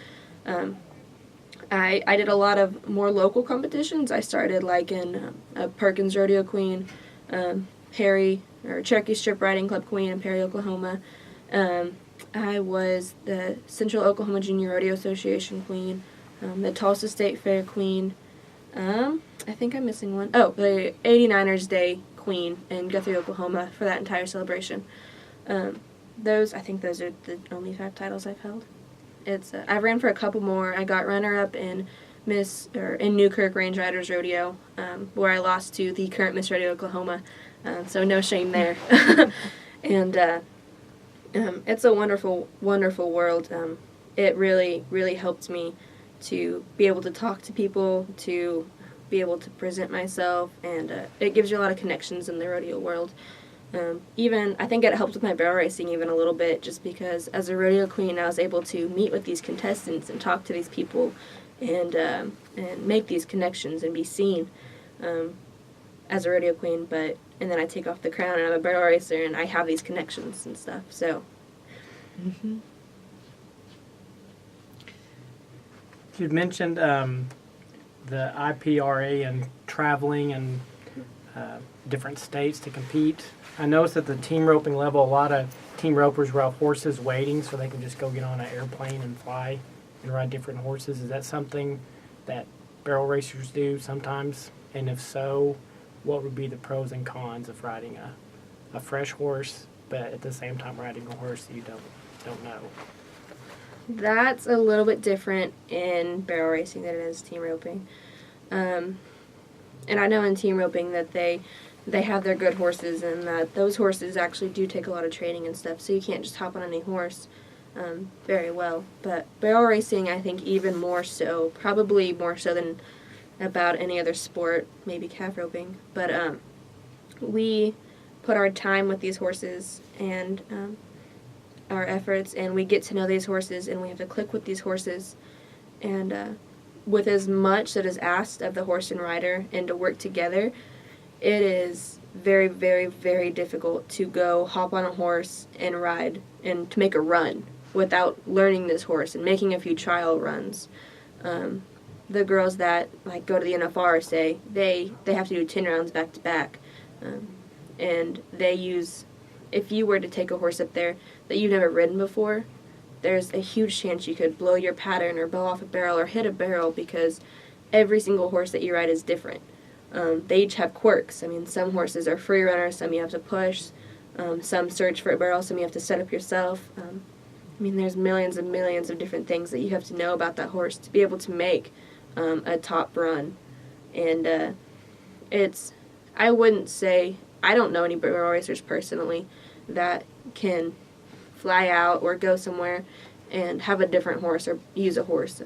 I did a lot of more local competitions. I started like in Perkins Rodeo Queen, Perry, or Cherokee Strip Riding Club Queen in Perry, Oklahoma. I was the Central Oklahoma Junior Rodeo Association Queen, the Tulsa State Fair Queen. I think I'm missing one. Oh, the 89ers Day Queen in Guthrie, Oklahoma for that entire celebration. I think those are the only 5 titles I've held. I ran for a couple more. I got runner-up in Newkirk Range Riders Rodeo, where I lost to the current Miss Rodeo Oklahoma, so no shame there. And it's a wonderful, wonderful world. It really, really helped me to be able to talk to people, to be able to present myself, and it gives you a lot of connections in the rodeo world. I think it helped with my barrel racing even a little bit, just because as a rodeo queen I was able to meet with these contestants and talk to these people and make these connections and be seen as a rodeo queen, and then I take off the crown and I'm a barrel racer and I have these connections and stuff, so. Mm-hmm. You'd mentioned the IPRA and traveling and different states to compete. I noticed at the team roping level, a lot of team ropers will have horses waiting so they can just go get on an airplane and fly and ride different horses. Is that something that barrel racers do sometimes? And if so, what would be the pros and cons of riding a fresh horse, but at the same time riding a horse that you don't know? That's a little bit different in barrel racing than it is team roping. And I know in team roping that they have their good horses, and that those horses actually do take a lot of training and stuff, so you can't just hop on any horse very well. But barrel racing, I think even more so, probably more so than about any other sport, maybe calf roping. But we put our time with these horses and our efforts, and we get to know these horses, and we have to click with these horses, and with as much that is asked of the horse and rider and to work together, it is very, very, very difficult to go hop on a horse and ride and to make a run without learning this horse and making a few trial runs. The girls that go to the NFR say they have to do 10 rounds back to back, and they use, if you were to take a horse up there that you've never ridden before, there's a huge chance you could blow your pattern or bow off a barrel or hit a barrel, because every single horse that you ride is different. They each have quirks. I mean, some horses are free runners, some you have to push, some search for a barrel, some you have to set up yourself. mean, there's millions and millions of different things that you have to know about that horse to be able to make a top run. And I wouldn't say, I don't know any barrel racers personally that can fly out or go somewhere and have a different horse or use a horse.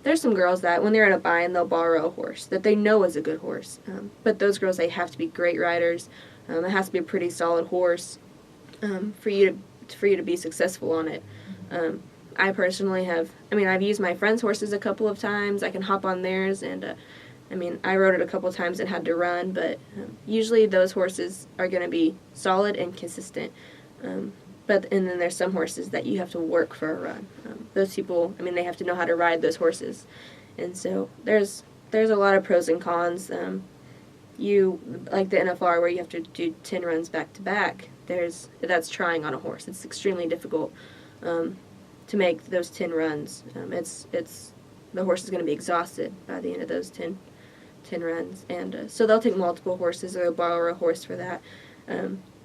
There's some girls that when they're at a buy-in, they'll borrow a horse that they know is a good horse. But those girls, they have to be great riders. It has to be a pretty solid horse for you to be successful on it. I personally I've used my friends' horses a couple of times. I can hop on theirs, and I rode it a couple of times and had to run, but usually those horses are going to be solid and consistent. And then there's some horses that you have to work for a run. Those people, they have to know how to ride those horses. And so there's a lot of pros and cons. You, like the NFR where you have to do 10 runs back to back, that's trying on a horse. It's extremely difficult to make those 10 runs. The horse is going to be exhausted by the end of those 10 runs. And so they'll take multiple horses or they'll borrow a horse for that.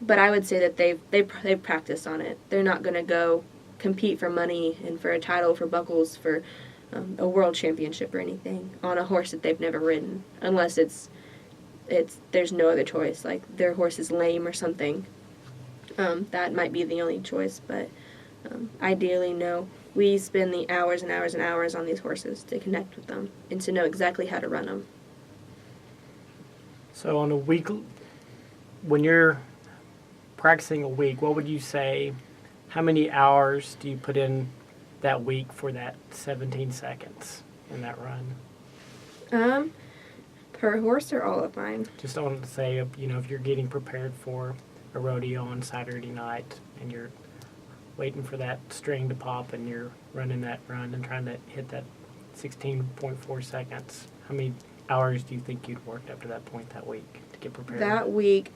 But I would say that they've practiced on it. They're not going to go compete for money and for a title, for buckles, for a world championship or anything on a horse that they've never ridden, unless there's no other choice, like their horse is lame or something. That might be the only choice, but ideally, no. We spend the hours and hours and hours on these horses to connect with them and to know exactly how to run them. So on a week, when you're practicing a week, what would you say, how many hours do you put in that week for that 17 seconds in that run? Per horse or all of mine? Just on to say, if you're getting prepared for a rodeo on Saturday night and you're waiting for that string to pop and you're running that run and trying to hit that 16.4 seconds, how many hours do you think you'd worked up to that point that week to get prepared? That week,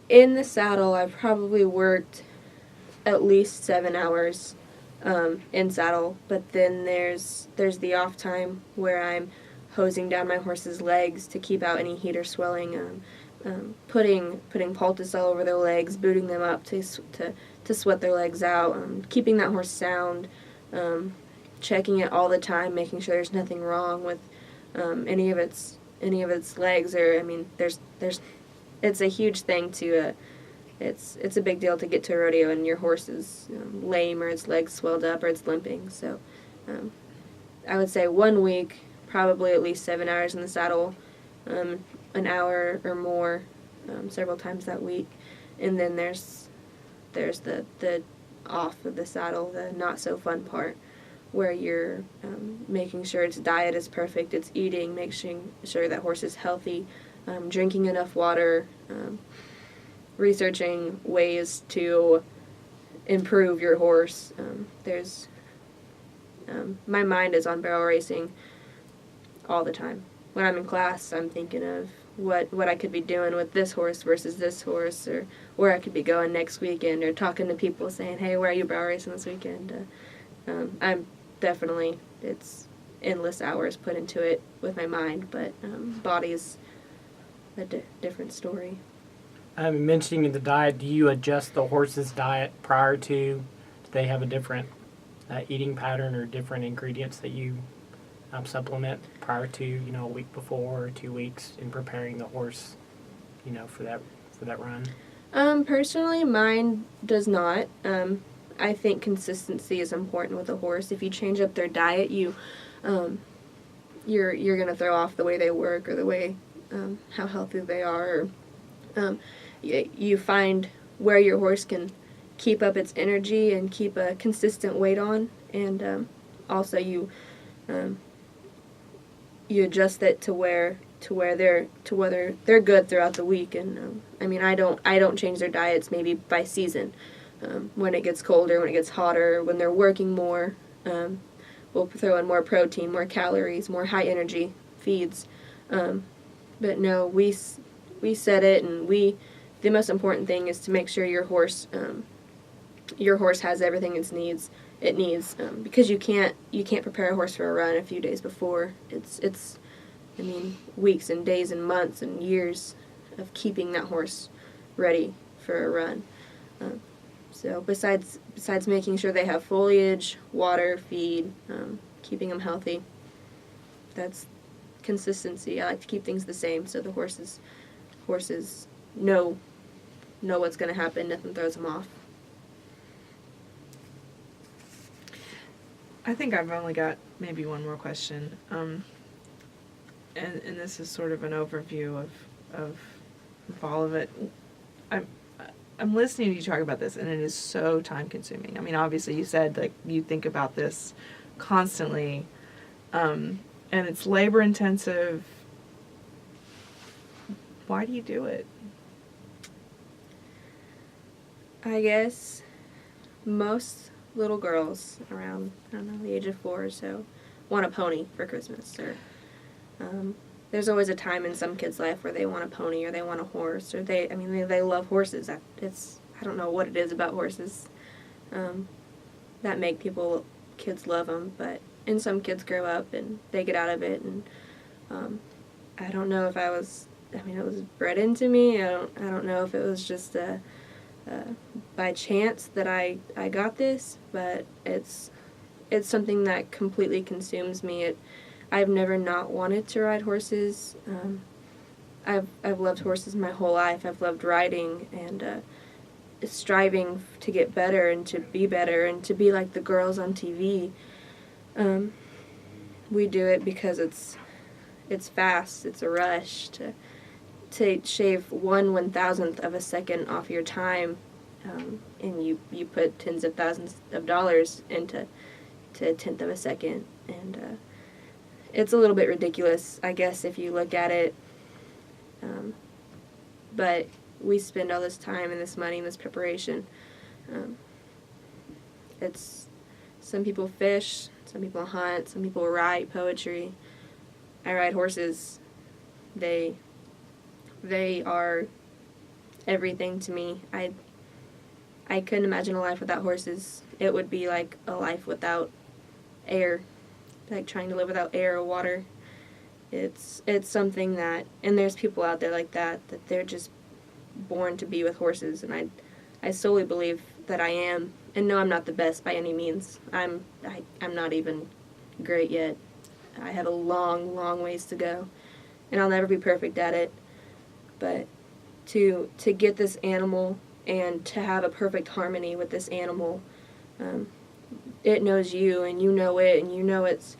in the saddle, I've probably worked at least 7 hours in saddle, but then there's the off time where I'm hosing down my horse's legs to keep out any heat or swelling, putting poultice all over their legs, booting them up to sweat their legs out, keeping that horse sound, checking it all the time, making sure there's nothing wrong with any of its legs. Or it's a huge thing to it's a big deal to get to a rodeo and your horse is lame or its legs swelled up or it's limping. So I would say 1 week, probably at least 7 hours in the saddle, an hour or more several times that week. And then there's the off of the saddle, the not so fun part, where you're making sure its diet is perfect, it's eating, making sure that horse is healthy, drinking enough water, researching ways to improve your horse. My mind is on barrel racing all the time. When I'm in class, I'm thinking of what I could be doing with this horse versus this horse, or where I could be going next weekend, or talking to people saying, hey, where are you barrel racing this weekend? I'm definitely, it's endless hours put into it with my mind, but body's a different story. Mentioning the diet, do you adjust the horse's diet prior to? Do they have a different eating pattern or different ingredients that you supplement prior to, a week before or 2 weeks in preparing the horse, for that run? Personally, mine does not. I think consistency is important with a horse. If you change up their diet, you're gonna throw off the way they work or the way how healthy they are. You find where your horse can keep up its energy and keep a consistent weight on, and also you adjust it to where they're good throughout the week. And I don't change their diets maybe by season. When it gets colder, when it gets hotter, when they're working more, we'll throw in more protein, more calories, more high energy feeds. But no, we set it, and the most important thing is to make sure your horse has everything it needs, because you can't prepare a horse for a run a few days before. It's weeks and days and months and years of keeping that horse ready for a run. So besides making sure they have foliage, water, feed, keeping them healthy, that's consistency. I like to keep things the same so the horses know what's going to happen. Nothing throws them off. I think I've only got maybe one more question. And this is sort of an overview of all of it. I'm listening to you talk about this, and it is so time consuming. I mean, obviously you said like you think about this constantly, and it's labor intensive. Why do you do it? I guess most little girls around, I don't know, the age of 4 or so want a pony for Christmas, or there's always a time in some kids' life where they want a pony or they want a horse, or they love horses. I don't know what it is about horses that make kids love them, and some kids grow up and they get out of it, and I don't know if it was bred into me. I don't know if it was just by chance that I got this, but it's something that completely consumes me. I've never not wanted to ride horses. I've loved horses my whole life. I've loved riding and striving to get better and to be better and to be like the girls on TV. We do it because it's fast. It's a rush to shave 1/1000th of a second off your time, and you put tens of thousands of dollars into a tenth of a second, and it's a little bit ridiculous, I guess, if you look at it. But we spend all this time and this money and this preparation. Some people fish, some people hunt, some people write poetry. I ride horses. They are everything to me. I couldn't imagine a life without horses. It would be like a life without air, like trying to live without air or water. It's something that, and there's people out there like that they're just born to be with horses, and I solely believe that I am. And no, I'm not the best by any means. I'm not even great yet. I have a long ways to go, and I'll never be perfect at it. But to get this animal and to have a perfect harmony with this animal, it knows you and you know it, and you know it's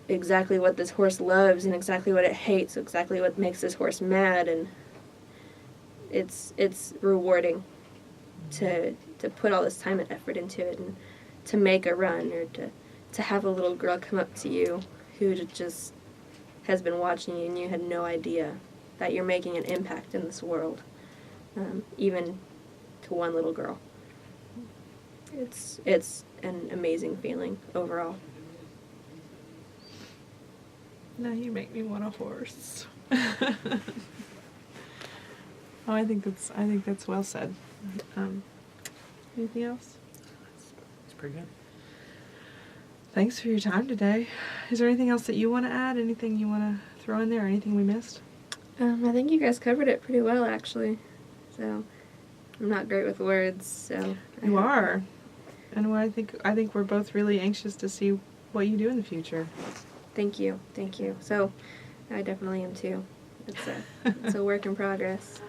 exactly what this horse loves and exactly what it hates, exactly what makes this horse mad, and it's rewarding to put all this time and effort into it, and to make a run, or to have a little girl come up to you who just has been watching you and you had no idea that you're making an impact in this world, even to one little girl. It's an amazing feeling overall. Now you make me want a horse. Oh, I think that's well said. Anything else? It's pretty good. Thanks for your time today. Is there anything else that you want to add? Anything you want to throw in there? Anything we missed? I think you guys covered it pretty well, actually. So I'm not great with words, so You are, and I think we're both really anxious to see what you do in the future. Thank you. So I definitely am too. It's a work in progress.